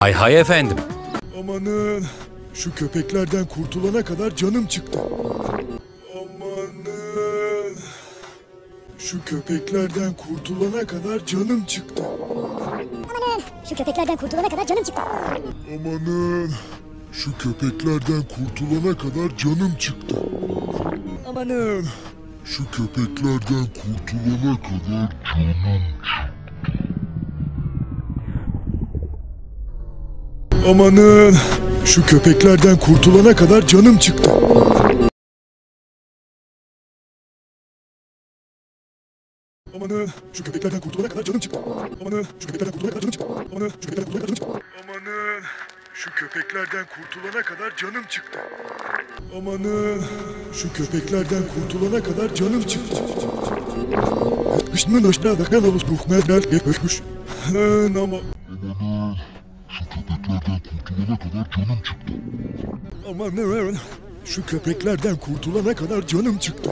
Hay hay efendim. Amanın, şu köpeklerden kurtulana kadar canım çıktı. Amanın, şu köpeklerden kurtulana kadar canım çıktı. Amanın, şu köpeklerden kurtulana kadar canım çıktı. Amanın, şu köpeklerden kurtulana kadar canım çıktı. Amanın, şu köpeklerden kurtulana kadar canım çıktı. Amanın, şu köpeklerden kurtulana kadar canım çıktı. Amanın, şu köpeklerden kurtulana kadar canım çıktı. Amanın, şu köpeklerden kurtulana kadar canım çıktı. Amanın, şu köpeklerden kurtulana kadar canım çıktı. Amanın, şu köpeklerden kurtulana kadar canım çıktı. Amanın, şu köpeklerden kurtulana kadar canım çıktı. Hışmın hoşuna da kalavuz buhmedler geçmiş. Ama... Amanın, şu köpeklerden kurtulana kadar canım çıktı. Amanın, şu köpeklerden kurtulana kadar canım çıktı.